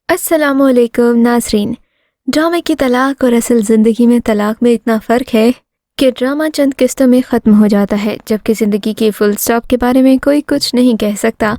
अस्सलाम वालेकुम नाज़रीन। ड्रामे की तलाक और असल ज़िंदगी में तलाक में इतना फ़र्क है कि ड्रामा चंद किस्तों में ख़त्म हो जाता है, जबकि ज़िंदगी के फुल स्टॉप के बारे में कोई कुछ नहीं कह सकता।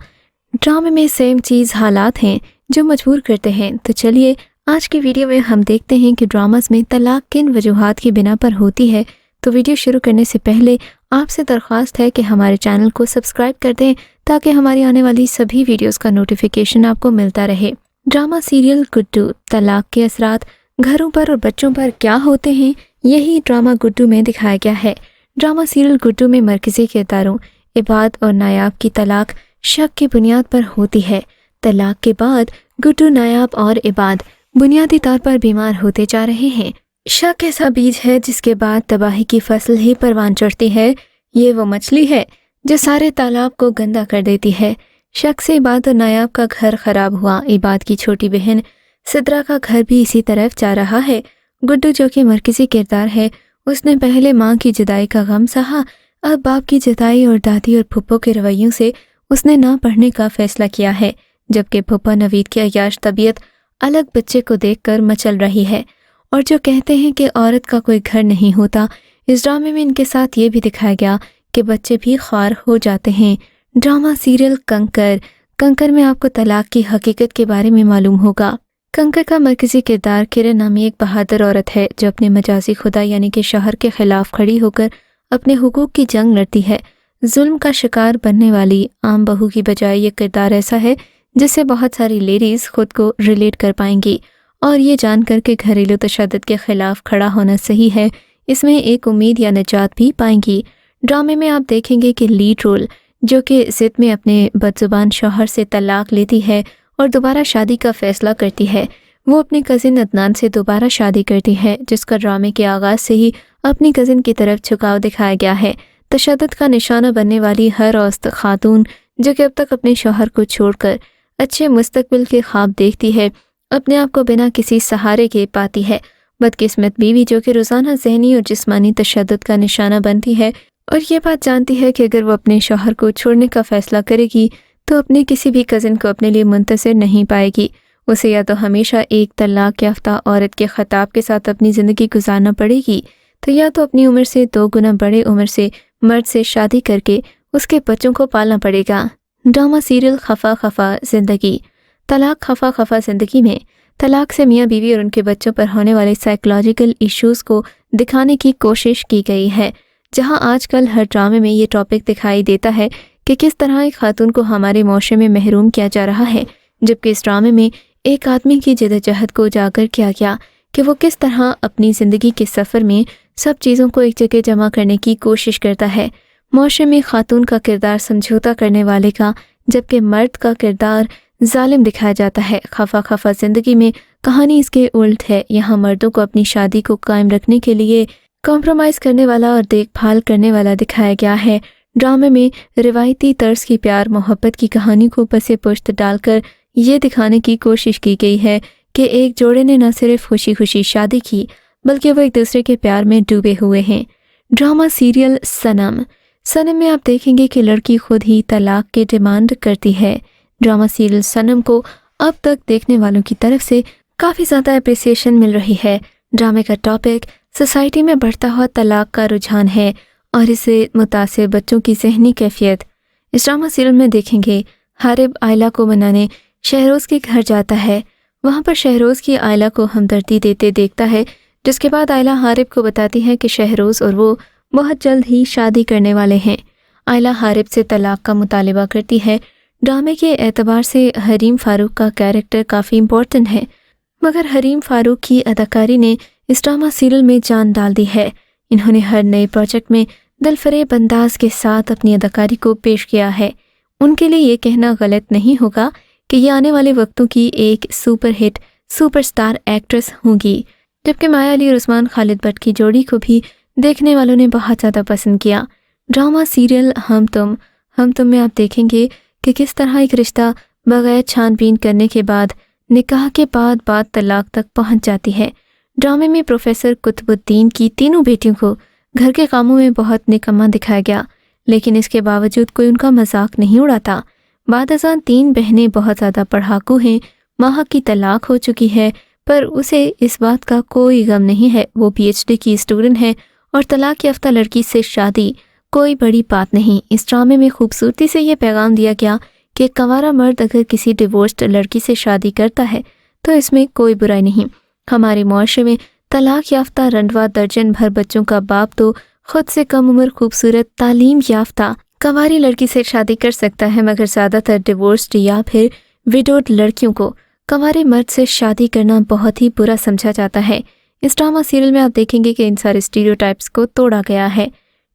ड्रामे में सेम चीज़ हालात हैं जो मजबूर करते हैं। तो चलिए आज की वीडियो में हम देखते हैं कि ड्रामास में तलाक किन वजूहात की बिना पर होती है। तो वीडियो शुरू करने से पहले आपसे दरख्वास्त है कि हमारे चैनल को सब्सक्राइब कर दें ताकि हमारी आने वाली सभी वीडियोज़ का नोटिफिकेशन आपको मिलता रहे। ड्रामा सीरियल गुड्डू तलाक के असरात घरों पर और बच्चों पर क्या होते हैं, यही ड्रामा गुड्डू में दिखाया गया है। ड्रामा सीरियल गुड्डू में मरकज़ी किरदारों इबाद और नायाब की तलाक शक की बुनियाद पर होती है। तलाक के बाद गुड्डू, नायाब और इबाद बुनियादी तौर पर बीमार होते जा रहे हैं। शक ऐसा बीज है जिसके बाद तबाही की फसल ही परवान चढ़ती है। ये वो मछली है जो सारे तालाब को गंदा कर देती है। शक से इबाद और नायाब का घर खराब हुआ। इबाद की छोटी बहन सिद्रा का घर भी इसी तरफ जा रहा है। गुड्डू जो कि मरकज़ी किरदार है, उसने पहले माँ की जुदाई का गम सहा, अब बाप की जुदाई और दादी और फुप्पो के रवैयों से उसने ना पढ़ने का फैसला किया है। जबकि फुप्पा नवीद की अय्याश तबीयत अलग बच्चे को देखकर मचल रही है। और जो कहते हैं कि औरत का कोई घर नहीं होता, इस ड्रामे में इनके साथ ये भी दिखाया गया कि बच्चे भी ख्वार हो जाते हैं। ड्रामा सीरियल कंकर में आपको तलाक की हकीकत के बारे में मालूम होगा। कंकर का मरकज़ी किरदार किरण नामी एक बहादुर औरत है जो अपने मजाजी खुदा यानी कि शौहर के खिलाफ खड़ी होकर अपने हुकूक की जंग लड़ती है। जुल्म का शिकार बनने वाली आम बहू की बजाय ये किरदार ऐसा है जिससे बहुत सारी लेडीज़ खुद को रिलेट कर पाएंगी और ये जानकर के घरेलू तशद्दुद के खिलाफ खड़ा होना सही है, इसमें एक उम्मीद या निजात भी पाएंगी। ड्रामे में आप देखेंगे कि लीड रोल जो कि ज़िद में अपने बदजुबान शौहर से तलाक लेती है और दोबारा शादी का फ़ैसला करती है, वो अपने कज़िन अदनान से दोबारा शादी करती है, जिसका ड्रामे के आगाज़ से ही अपनी कज़िन की तरफ झुकाव दिखाया गया है। तशद्दुद का निशाना बनने वाली हर औसत खातून जो कि अब तक अपने शौहर को छोड़कर अच्छे मुस्तकबिल के ख्वाब देखती है, अपने आप को बिना किसी सहारे के पाती है। बदकिस्मत बीवी जो कि रोज़ाना ज़हनी और जिस्मानी तशद्दुद का निशाना बनती है और ये बात जानती है कि अगर वो अपने शौहर को छोड़ने का फ़ैसला करेगी तो अपने किसी भी कज़िन को अपने लिए मुंतज़िर नहीं पाएगी। उसे या तो हमेशा एक तलाक याफ्ता औरत के ख़ताब के साथ अपनी ज़िंदगी गुजारना पड़ेगी, तो या तो अपनी उम्र से 2 गुना बड़े उम्र से मर्द से शादी करके उसके बच्चों को पालना पड़ेगा। ड्रामा सीरियल खफा खफा ज़िंदगी तलाक खफा खफा ज़िंदगी में तलाक से मियाँ बीवी और उनके बच्चों पर होने वाले साइकोलॉजिकल इश्यूज़ को दिखाने की कोशिश की गई है, जहां आजकल हर ड्रामे में ये टॉपिक दिखाई देता है कि किस तरह एक खातून को हमारे माशरे में महरूम किया जा रहा है। जबकि इस ड्रामे में एक आदमी की जद्दोजहद को उजागर किया गया कि वो किस तरह अपनी ज़िंदगी के सफ़र में सब चीज़ों को एक जगह जमा करने की कोशिश करता है। माशरे में खातून का किरदार समझौता करने वाले का, जबकि मर्द का किरदार जालिम दिखाया जाता है। खफा खफा ज़िंदगी में कहानी इसके उल्ट है। यहाँ मर्दों को अपनी शादी को कायम रखने के लिए कॉम्प्रोमाइज़ करने वाला और देखभाल करने वाला दिखाया गया है। ड्रामे में रिवायती तर्ज की प्यार मोहब्बत की कहानी को पसे पुश्त डालकर ये दिखाने की कोशिश की गई है कि एक जोड़े ने न सिर्फ खुशी खुशी शादी की बल्कि वो एक दूसरे के प्यार में डूबे हुए हैं। ड्रामा सीरियल सनम में आप देखेंगे कि लड़की खुद ही तलाक की डिमांड करती है। ड्रामा सीरियल सनम को अब तक देखने वालों की तरफ से काफ़ी ज़्यादा अप्रिसिएशन मिल रही है। ड्रामे का टॉपिक सोसाइटी में बढ़ता हुआ तलाक का रुझान है और इससे मुतासिर बच्चों की ज़हनी कैफियत। इस ड्रामा सीरियल में देखेंगे हारिब आयला को मनाने शहरोज़ के घर जाता है। वहाँ पर शहरोज़ की आयला को हमदर्दी देते देखता है, जिसके बाद आयला हारिब को बताती है कि शहरोज़ और वो बहुत जल्द ही शादी करने वाले हैं। आयला हारिब से तलाक का मुतालिबा करती है। ड्रामे के एतबार से हरीम फारूक का कैरेक्टर काफ़ी इम्पोर्टेंट है, मगर हरीम फारूक की अदाकारी ने इस ड्रामा सीरियल में जान डाल दी है। इन्होंने हर नए प्रोजेक्ट में दिलफरेब अंदाज के साथ अपनी अदाकारी को पेश किया है। उनके लिए ये कहना गलत नहीं होगा कि ये आने वाले वक्तों की एक सुपरहिट सुपरस्टार एक्ट्रेस होंगी। जबकि माया अली और उस्मान खालिद भट्ट की जोड़ी को भी देखने वालों ने बहुत ज़्यादा पसंद किया। ड्रामा सीरियल हम तुम में आप देखेंगे कि किस तरह एक रिश्ता बगैर छानबीन करने के बाद निकाह के बाद तलाक तक पहुंच जाती है। ड्रामे में प्रोफेसर कुतुबुद्दीन की तीनों बेटियों को घर के कामों में बहुत निकम्मा दिखाया गया, लेकिन इसके बावजूद कोई उनका मजाक नहीं उड़ाता। बाद अज़ान 3 बहनें बहुत ज़्यादा पढ़ाकू हैं, महक की तलाक हो चुकी है, पर उसे इस बात का कोई गम नहीं है। वो PhD की स्टूडेंट है और तलाक याफ्ता लड़की से शादी कोई बड़ी बात नहीं। इस ड्रामे में खूबसूरती से ये पैगाम दिया गया कि कंवारा मर्द अगर किसी डिवोर्स्ड लड़की से शादी करता है तो इसमें कोई बुराई नहीं। हमारे मुआशरे में तलाक याफ्ता रंडवा दर्जन भर बच्चों का बाप तो खुद से कम उम्र खूबसूरत तालीम याफ्ता कंवारी लड़की से शादी कर सकता है, मगर ज़्यादातर डिवोर्स्ड या फिर विडोड लड़कियों को कंवारे मर्द से शादी करना बहुत ही बुरा समझा जाता है। इस ड्रामा सीरियल में आप देखेंगे कि इन सारे स्टीरियोटाइप्स को तोड़ा गया है।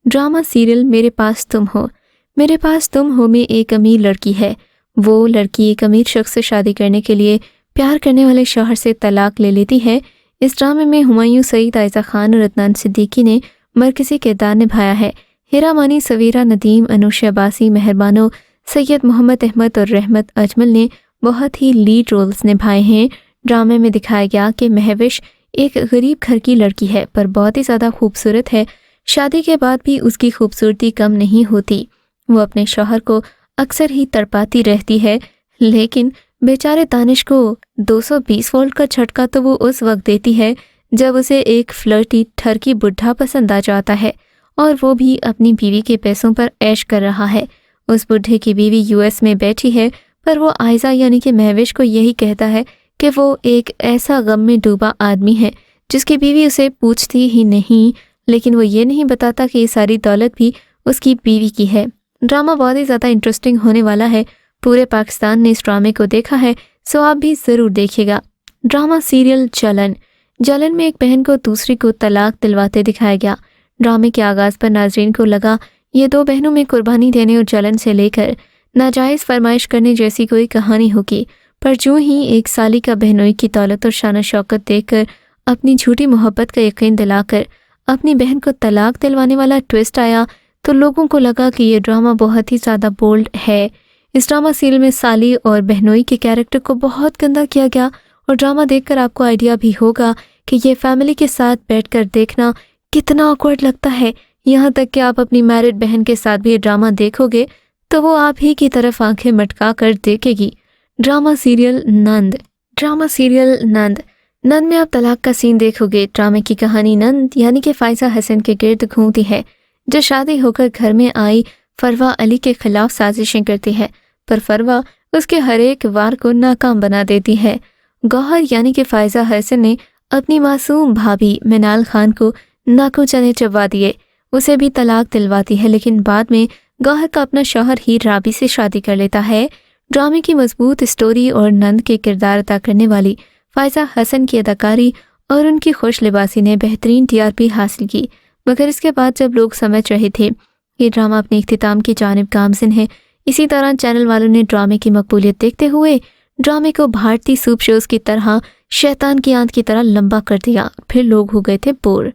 ड्रामा सीरियल मेरे पास तुम हो। मेरे पास तुम हो में एक अमीर लड़की है। वो लड़की एक अमीर शख्स से शादी करने के लिए प्यार करने वाले शौहर से तलाक ले लेती है। इस ड्रामे में हुमायूं सईद, आयजा खान और अदनान सिद्दीकी ने मरकज़ी किरदार निभाया है। हिरा मानी, सवीरा नदीम, अनुषा अब्बासी, मेहरबानो, सैयद मोहम्मद अहमद और रहमत अजमल ने बहुत ही लीड रोल्स निभाए हैं। ड्रामे में दिखाया गया कि महविश एक गरीब घर की लड़की है, पर बहुत ही ज़्यादा खूबसूरत है। शादी के बाद भी उसकी खूबसूरती कम नहीं होती। वो अपने शौहर को अक्सर ही तड़पाती रहती है, लेकिन बेचारे दानिश को 220 वोल्ट का झटका तो वो उस वक्त देती है जब उसे एक फ्लर्टी ठरकी बुढ़ा पसंद आ जाता है, और वो भी अपनी बीवी के पैसों पर ऐश कर रहा है। उस बुढ़े की बीवी US में बैठी है, पर वो आयजा यानी कि महविश को यही कहता है कि वो एक ऐसा गम में डूबा आदमी है जिसकी बीवी उसे पूछती ही नहीं, लेकिन वो ये नहीं बताता कि ये सारी दौलत भी उसकी बीवी की है। ड्रामा बहुत ही ज़्यादा इंटरेस्टिंग होने वाला है। पूरे पाकिस्तान ने इस ड्रामे को देखा है, सो आप भी ज़रूर देखिएगा। ड्रामा सीरियल जलन। जलन में एक बहन को दूसरी को तलाक दिलवाते दिखाया गया। ड्रामे के आगाज़ पर नाजरीन को लगा ये दो बहनों में कुर्बानी देने और जलन से लेकर नाजायज़ फरमाइश करने जैसी कोई कहानी होगी, पर जो ही एक साली का बहनोई की दौलत और शान शौकत देखकर अपनी झूठी मोहब्बत का यकीन दिलाकर अपनी बहन को तलाक दिलवाने वाला ट्विस्ट आया तो लोगों को लगा कि ये ड्रामा बहुत ही ज़्यादा बोल्ड है। इस ड्रामा सीरियल में साली और बहनोई के कैरेक्टर को बहुत गंदा किया गया, और ड्रामा देखकर आपको आइडिया भी होगा कि ये फैमिली के साथ बैठकर देखना कितना ऑकवर्ड लगता है। यहाँ तक कि आप अपनी मैरिड बहन के साथ भी ये ड्रामा देखोगे तो वो आप ही की तरफ आंखें मटका कर देखेगी। ड्रामा सीरियल नंद। ड्रामा सीरियल नंद। नंद में आप तलाक का सीन देखोगे। ड्रामे की कहानी नंद यानी कि फायजा हसन के गिर्द घूमती है, जो शादी होकर घर में आई फरवा अली के खिलाफ साजिशें करती है, पर फरवा उसके हर एक वार को नाकाम बना देती है। गौहर यानी कि फायजा हसन ने अपनी मासूम भाभी मिनाल खान को नाकू चने चबा दिए, उसे भी तलाक दिलवाती है, लेकिन बाद में गौहर का अपना शौहर ही राबी से शादी कर लेता है। ड्रामे की मजबूत स्टोरी और नंद के किरदार अदा करने वाली फायजा हसन की अदाकारी और उनकी खुश लिबासी ने बेहतरीन TRP हासिल की, मगर इसके बाद जब लोग समझ रहे थे कि ड्रामा अपने इख्तिताम की जानिब गामज़िन है, इसी तरह चैनल वालों ने ड्रामे की मकबूलियत देखते हुए ड्रामे को भारतीय सूप शोज़ की तरह शैतान की आंत की तरह लंबा कर दिया। फिर लोग हो गए थे बोर।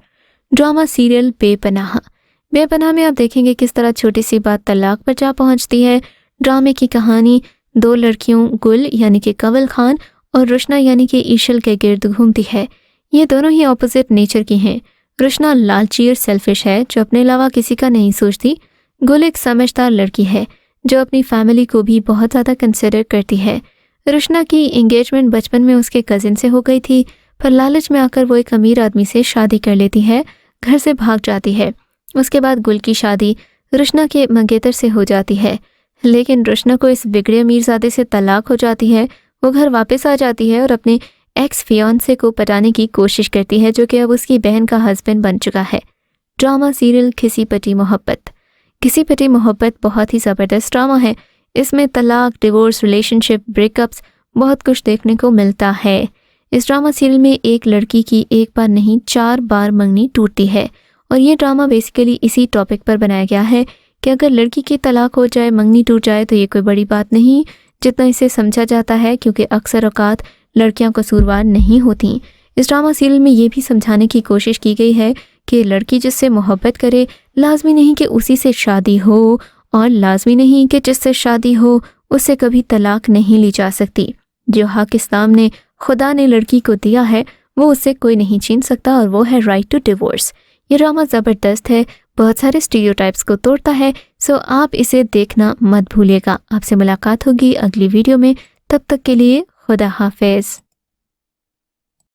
ड्रामा सीरियल बेपनाह। बेपनाह में आप देखेंगे किस तरह छोटी सी बात तलाक पर जा पहुंचती है। ड्रामे की कहानी दो लड़कियों गुल यानी कि कंवल खान और रुशना यानी कि ईशल के गिर्द घूमती है। ये दोनों ही ऑपोजिट नेचर की हैं। रुशना लालची और सेल्फिश है, जो अपने अलावा किसी का नहीं सोचती। गुल एक समझदार लड़की है जो अपनी फैमिली को भी बहुत ज़्यादा कंसिडर करती है। रुशना की एंगेजमेंट बचपन में उसके कजिन से हो गई थी, पर लालच में आकर वो एक अमीर आदमी से शादी कर लेती है, घर से भाग जाती है। उसके बाद गुल की शादी रुशना के मंगेतर से हो जाती है, लेकिन रुशना को इस बिगड़े अमीरजादे से तलाक हो जाती है। वो घर वापस आ जाती है और अपने एक्स फियांसे को पटाने की कोशिश करती है, जो कि अब उसकी बहन का हस्बैंड बन चुका है। ड्रामा सीरियल घिसी पटी मोहब्बत। घिसी पटी मोहब्बत बहुत ही ज़बरदस्त ड्रामा है। इसमें तलाक, डिवोर्स, रिलेशनशिप, ब्रेकअप्स बहुत कुछ देखने को मिलता है। इस ड्रामा सीरियल में एक लड़की की एक बार नहीं 4 बार मंगनी टूटती है, और ये ड्रामा बेसिकली इसी टॉपिक पर बनाया गया है कि अगर लड़की की तलाक हो जाए, मंगनी टूट जाए, तो ये कोई बड़ी बात नहीं जितना इसे समझा जाता है, क्योंकि अक्सर औकात लड़कियां कसूरवार नहीं होती। इस ड्रामा सीरियल में ये भी समझाने की कोशिश की गई है कि लड़की जिससे मोहब्बत करे लाजमी नहीं कि उसी से शादी हो, और लाजमी नहीं कि जिससे शादी हो उससे कभी तलाक नहीं ली जा सकती। जो हक इस्लाम ने खुदा ने लड़की को दिया है वो उससे कोई नहीं छीन सकता, और वो है राइट टू डिवोर्स। ये ड्रामा ज़बरदस्त है, बहुत सारे स्टीरियोटाइप्स को तोड़ता है, सो आप इसे देखना मत भूलिएगा। आपसे मुलाकात होगी अगली वीडियो में, तब तक के लिए خدا حافظ.